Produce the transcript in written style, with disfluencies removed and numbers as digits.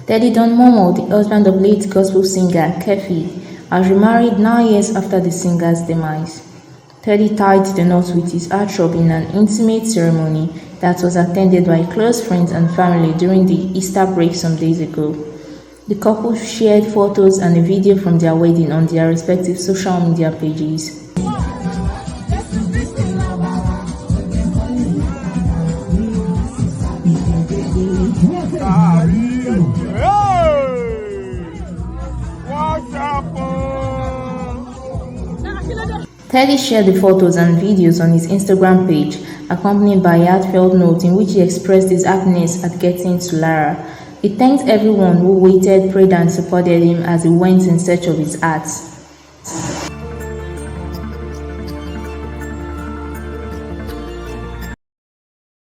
Teddy Don-Momoh, the husband of late gospel singer Keefe, has remarried 9 years after the singer's demise. Teddy tied the knot with his heartthrob in an intimate ceremony that was attended by close friends and family during the Easter break some days ago. The couple shared photos and a video from their wedding on their respective social media pages. Teddy shared the photos and videos on his Instagram page, accompanied by a heartfelt note in which he expressed his happiness at getting to Lara. He thanked everyone who waited, prayed and supported him as he went in search of his heart.